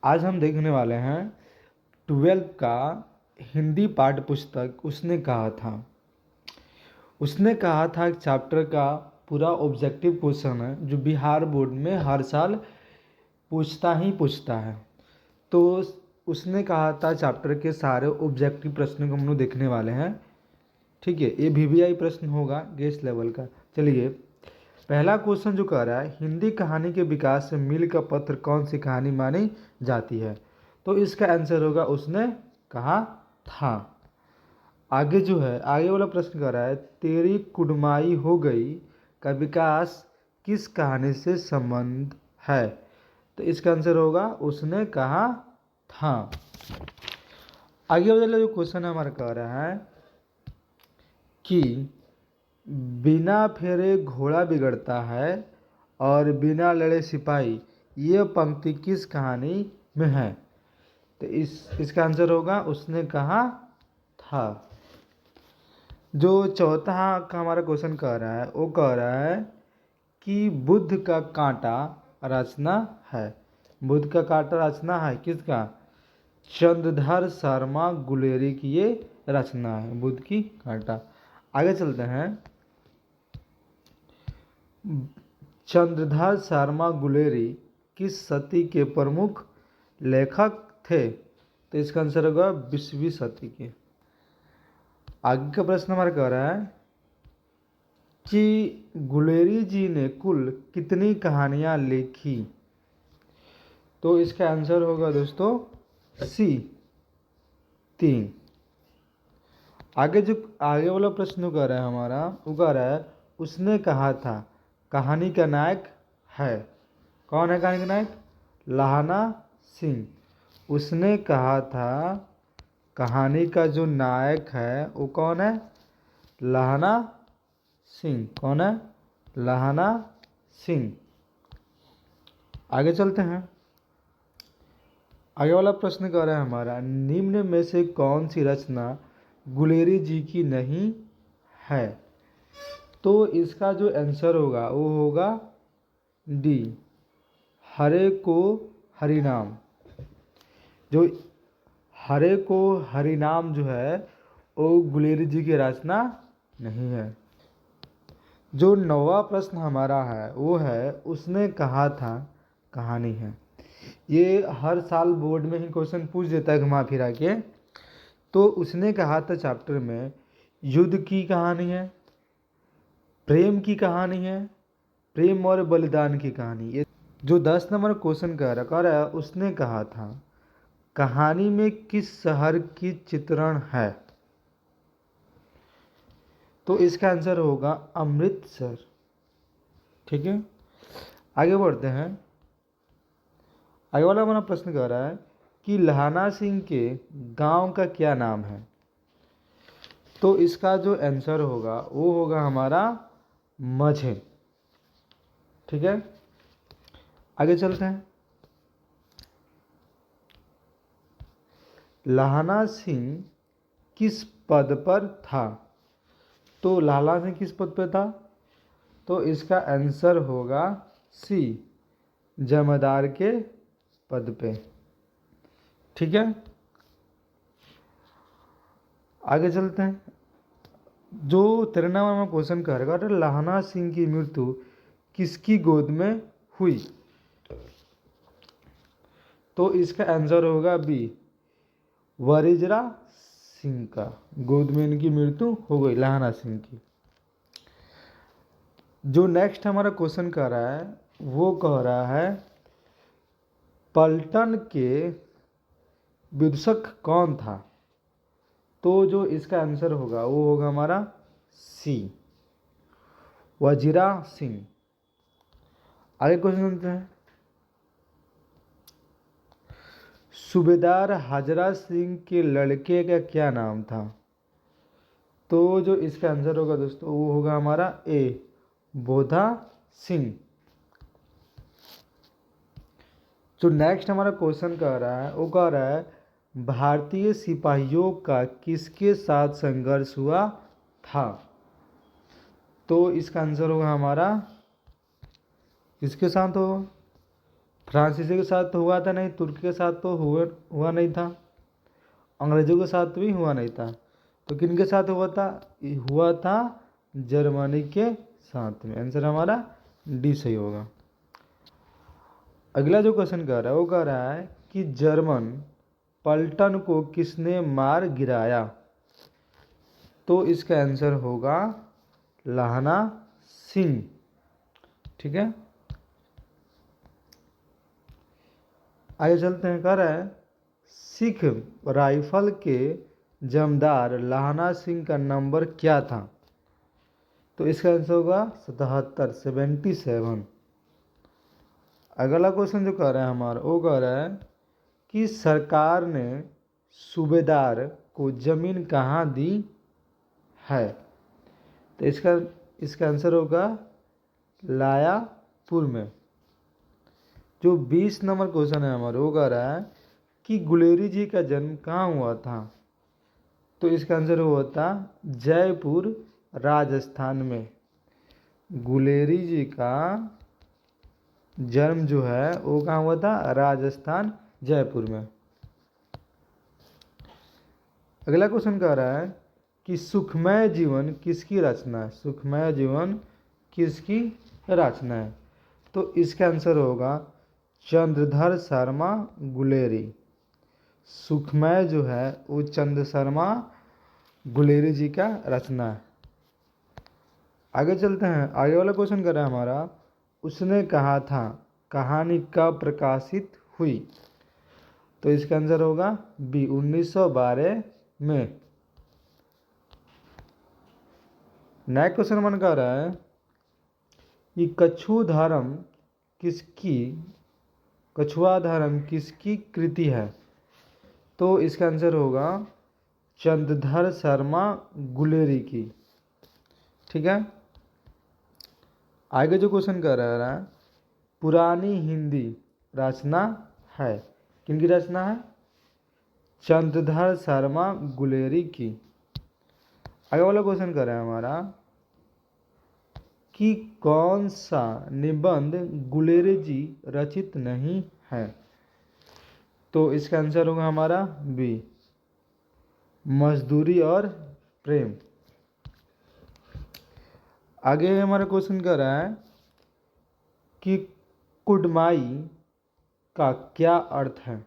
आज हम देखने वाले हैं 12th का हिंदी पाठ्य पुस्तक उसने कहा था। उसने कहा था चैप्टर का पूरा ऑब्जेक्टिव क्वेश्चन है जो बिहार बोर्ड में हर साल पूछता है। तो उसने कहा था चैप्टर के सारे ऑब्जेक्टिव प्रश्नों को हम लोग देखने वाले हैं। ठीक है, ये वीवीआई प्रश्न होगा गेस्ट लेवल का। चलिए, पहला क्वेश्चन जो कह रहा है हिंदी कहानी के विकास से मील का पत्थर कौन सी कहानी मानी जाती है, तो इसका आंसर होगा उसने कहा था। आगे जो है आगे वाला प्रश्न कह रहा है तेरी कुड़माई हो गई का विकास किस कहानी से संबंध है, तो इसका आंसर होगा उसने कहा था। आगे वाला जो क्वेश्चन हमारा कह रहा है कि बिना फेरे घोड़ा बिगड़ता है और बिना लड़े सिपाही, ये पंक्ति किस कहानी में है, तो इसका आंसर होगा उसने कहा था। जो चौथा का हमारा क्वेश्चन कह रहा है वो कह रहा है कि बुद्ध का कांटा रचना है। बुद्ध का कांटा रचना है किसका, चंद्रधर शर्मा गुलेरी की ये रचना है बुद्ध की कांटा। आगे चलते हैं। चंद्रधर शर्मा गुलेरी किस सदी के प्रमुख लेखक थे, तो इसका आंसर होगा 20वीं सदी के। आगे का प्रश्न हमारा कह रहा है कि गुलेरी जी ने कुल कितनी कहानियां लिखी, तो इसका आंसर होगा दोस्तों सी 3। आगे वाला प्रश्न कह रहा है हमारा वो कह रहा है उसने कहा था कहानी का नायक है। कौन है कहानी का नायक, लहाना सिंह। उसने कहा था कहानी का जो नायक है वो कौन है, लहाना सिंह। कौन है, लहाना सिंह। आगे चलते हैं। आगे वाला प्रश्न कह रहा है हमारा निम्न में से कौन सी रचना गुलेरी जी की नहीं है, तो इसका जो आंसर होगा वो होगा डी, हरे को हरिनाम। जो हरे को हरिनाम जो है वो गुलेरी जी की रचना नहीं है। जो नौवां प्रश्न हमारा है वो है उसने कहा था कहानी है। ये हर साल बोर्ड में ही क्वेश्चन पूछ देता है घुमा फिरा के। तो उसने कहा था चैप्टर में युद्ध की कहानी है, प्रेम की कहानी है, प्रेम और बलिदान की कहानी। ये जो 10 नंबर क्वेश्चन कह रहा है उसने कहा था कहानी में किस शहर की चित्रण है, तो इसका आंसर होगा अमृतसर। ठीक है, आगे बढ़ते हैं। आगे वाला हमारा प्रश्न कह रहा है कि लहाना सिंह के गांव का क्या नाम है, तो इसका जो आंसर होगा वो होगा हमारा मझे। ठीक है, आगे चलते हैं। लहाना सिंह किस पद पर था, तो लाला सिंह किस पद पर था, तो इसका आंसर होगा सी, जमींदार के पद पे। ठीक है, आगे चलते हैं। जो 13 नंबर क्वेश्चन करेगा लहाना सिंह की मृत्यु किसकी गोद में हुई, तो इसका आंसर होगा बी, वरिजरा सिंह का गोद में इनकी मृत्यु हो गई लहाना सिंह की। जो नेक्स्ट हमारा क्वेश्चन कह रहा है वो कह रहा है पलटन के विदूषक कौन था, तो जो इसका आंसर होगा वो होगा हमारा सी, वजीरा सिंह। आगे क्वेश्चन सुनते हैं। सूबेदार हाजरा सिंह के लड़के का क्या नाम था, तो जो इसका आंसर होगा दोस्तों वो होगा हमारा ए, बोधा सिंह। जो नेक्स्ट हमारा क्वेश्चन कह रहा है वो कह रहा है भारतीय सिपाहियों का किसके साथ संघर्ष हुआ था, तो इसका आंसर होगा हमारा किसके साथ होगा, फ्रांसीसी के साथ तो हुआ था नहीं, तुर्की के साथ तो हुआ नहीं था, अंग्रेजों के साथ भी हुआ नहीं था। तो किन के साथ हुआ था? हुआ था जर्मनी के साथ में। आंसर हमारा डी सही होगा। अगला जो क्वेश्चन कह रहा है वो कह रहा है कि जर्मन पलटन को किसने मार गिराया? तो इसका आंसर होगा लहना सिंह। ठीक है, आगे चलते हैं। कह रहा है सिख राइफल के जमदार लहना सिंह का नंबर क्या था? तो इसका आंसर होगा 77। अगला क्वेश्चन जो कह रहा है हमारा वो कह रहा है कि सरकार ने सूबेदार को जमीन कहाँ दी है? तो इसका आंसर होगा लायापुर में। जो 20 नंबर क्वेश्चन है हमारा वो कह रहा है कि गुलेरी जी का जन्म कहाँ हुआ था? तो इसका आंसर हुआ था जयपुर राजस्थान में। गुलेरी जी का जन्म जो है वो कहाँ हुआ था? राजस्थान, जयपुर में। अगला क्वेश्चन कह रहा है कि सुखमय जीवन किसकी रचना है? सुखमय जीवन किसकी रचना है? तो इसका आंसर होगा चंद्रधर शर्मा गुलेरी। सुखमय जो है वो चंद्र शर्मा गुलेरी जी का रचना है। आगे चलते हैं। आगे वाला क्वेश्चन कर रहा है हमारा, उसने कहा था कहानी कब प्रकाशित हुई? तो इसका आंसर होगा बी 1912 में। नया क्वेश्चन मन कर रहा है कि कछुआ धर्म किसकी कृति है? तो इसका आंसर होगा चंद्रधर शर्मा गुलेरी की। ठीक है, आगे जो क्वेश्चन कर रहा है पुरानी हिंदी रचना है, किनकी रचना है? चंद्रधर शर्मा गुलेरी की। आगे वाला क्वेश्चन कर रहा है हमारा कि कौन सा निबंध गुलेरी जी रचित नहीं है? तो इसका आंसर होगा हमारा बी मजदूरी और प्रेम। आगे हमारा क्वेश्चन कर रहा है कि कुडमाई का क्या अर्थ है?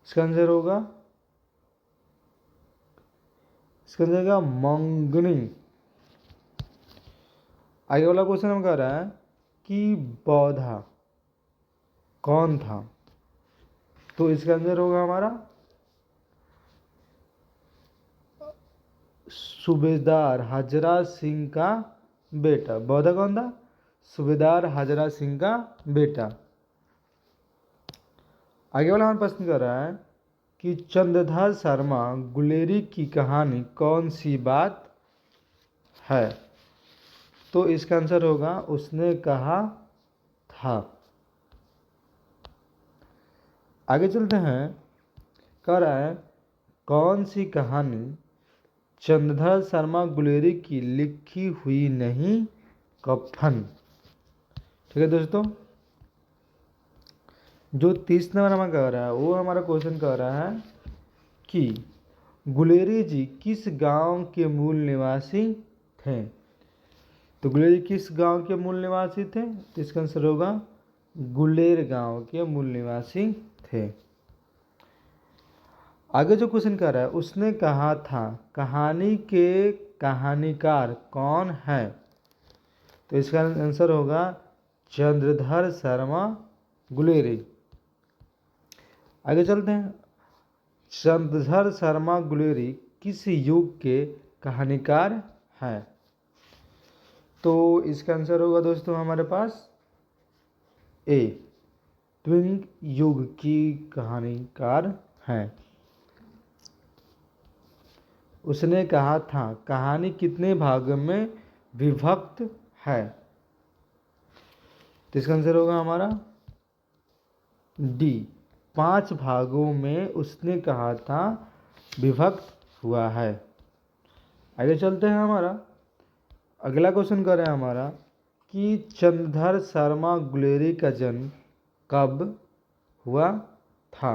इसका आंसर होगा मंगनी। आगे वाला क्वेश्चन हम कह रहा है कि बौद्धा कौन था? तो इसका आंसर होगा हमारा सूबेदार हाजरा सिंह का बेटा। बौद्धा कौन था? सूबेदार हाजरा सिंह का बेटा। आगे वाला हमारा प्रश्न कर रहा है कि चंद्रधर शर्मा गुलेरी की कहानी कौन सी बात है? तो इसका आंसर होगा उसने कहा था। आगे चलते हैं। कह रहा है कौन सी कहानी चंद्रधर शर्मा गुलेरी की लिखी हुई नहीं कफन? ठीक है दोस्तों, जो 30 नंबर हमारा कह रहा है वो हमारा क्वेश्चन कह रहा है कि गुलेरी जी किस गांव के मूल निवासी थे? तो गुलेरी किस गांव के मूल निवासी थे? तो इसका आंसर होगा गुलेर गांव के मूल निवासी थे। आगे जो क्वेश्चन कर रहा है उसने कहा था कहानी के कहानीकार कौन है? तो इसका आंसर होगा चंद्रधर शर्मा गुलेरी। आगे चलते हैं। चंद्रधर शर्मा गुलेरी किस युग के कहानीकार हैं? तो इसका आंसर होगा दोस्तों हमारे पास ए द्विंग युग की कहानीकार हैं। उसने कहा था कहानी कितने भागों में विभक्त है? तो इसका आंसर होगा हमारा डी 5 भागों में उसने कहा था विभक्त हुआ है। आगे चलते हैं। हमारा अगला क्वेश्चन कर रहे हैं हमारा कि चंद्रधर शर्मा गुलेरी का जन्म कब हुआ था?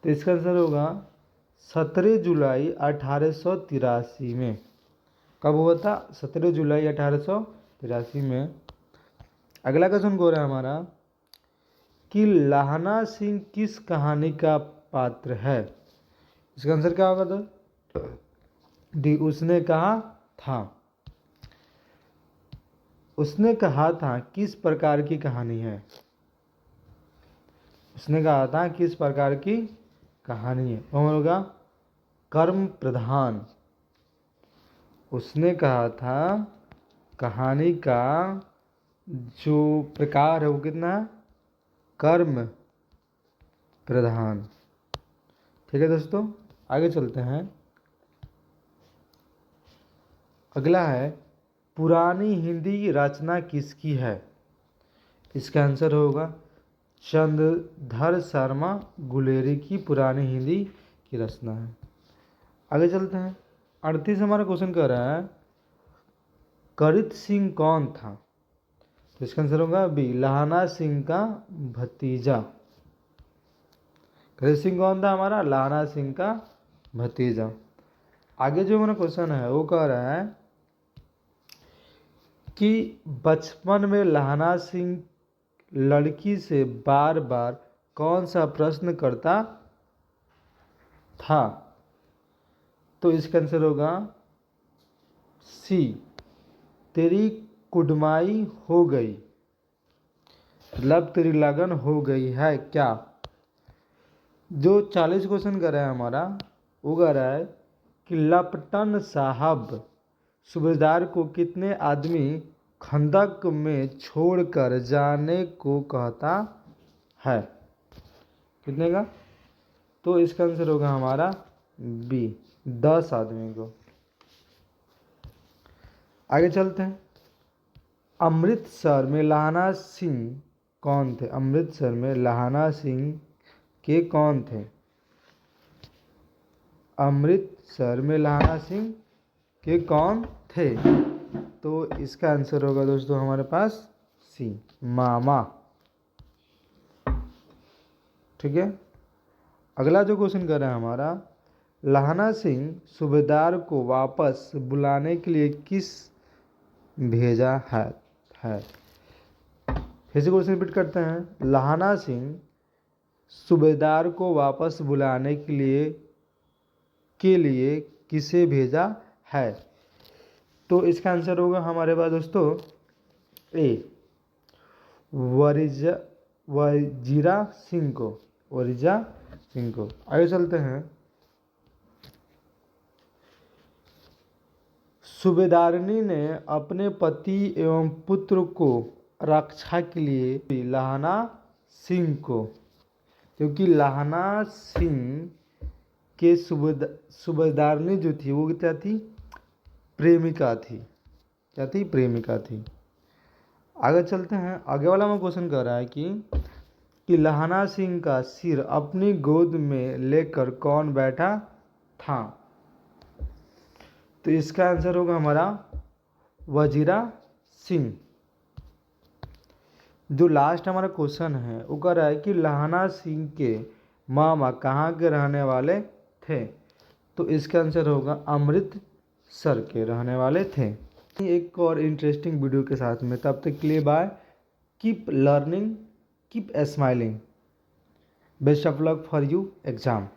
तो इसका आंसर होगा 17 जुलाई 1883 में। कब हुआ था? 17 जुलाई 1883 में। अगला क्वेश्चन हो रहा है हमारा कि लाहना सिंह किस कहानी का पात्र है? इसका आंसर क्या होगा? तो डी, उसने कहा था। उसने कहा था किस प्रकार की कहानी है? उसने कहा था किस प्रकार की कहानी है? वो होगा कर्म प्रधान। उसने कहा था कहानी का जो प्रकार है वो कितना है? कर्म प्रधान। ठीक है दोस्तों, आगे चलते हैं। अगला है पुरानी हिंदी रचना किसकी है? इसका आंसर होगा चंद्रधर शर्मा गुलेरी की पुरानी हिंदी की रचना है। आगे चलते हैं। 38 हमारा क्वेश्चन कर रहा है करित सिंह कौन था? तो इसका आंसर होगा बी, लाहना सिंह का भतीजा। करित सिंह कौन था? हमारा लाहना सिंह का भतीजा। आगे जो हमारा क्वेश्चन है वो कह रहा है कि बचपन में लाहना सिंह लड़की से बार बार कौन सा प्रश्न करता था? तो इसका आंसर होगा सी, तेरी कुड़माई हो गई, मतलब तेरी लगन हो गई है क्या? जो 40 क्वेश्चन कर रहा है हमारा वो कह रहा है कि लपटन साहब सूबेदार को कितने आदमी खंदक में छोड़कर जाने को कहता है? कितने का? तो इसका आंसर होगा हमारा बी, 10 आदमी को। आगे चलते हैं। अमृतसर में लाहना सिंह कौन थे? अमृतसर में लाहना सिंह के कौन थे? अमृतसर में लाहना सिंह के कौन थे? तो इसका आंसर होगा दोस्तों हमारे पास सी, मामा। ठीक है। अगला जो क्वेश्चन कर रहा है हमारा, लाहना सिंह सूबेदार को वापस बुलाने के लिए किस भेजा है? फिर से क्वेश्चन रिपीट करते हैं। लाहना सिंह सूबेदार को वापस बुलाने के लिए किसे भेजा है? तो इसका आंसर होगा हमारे पास दोस्तों ए, वजीरा सिंह को। वजीरा सिंह को। आगे चलते हैं। सूबेदारनी ने अपने पति एवं पुत्र को रक्षा के लिए लाहना सिंह को, क्योंकि लाहना सिंह के सूबेदारनी जो थी वो क्या थी? प्रेमिका थी। क्या थी? प्रेमिका थी। आगे चलते हैं। आगे वाला में क्वेश्चन कर रहा है कि लाहना सिंह का सिर अपनी गोद में लेकर कौन बैठा था? तो इसका आंसर होगा हमारा वजीरा सिंह। जो लास्ट हमारा क्वेश्चन है वो कह रहा है कि लाहना सिंह के मामा कहाँ के रहने वाले थे? तो इसका आंसर होगा अमृतसर के रहने वाले थे। एक और इंटरेस्टिंग वीडियो के साथ में, तब तक के लिए bye. Keep learning, keep smiling. Best of luck for you exam.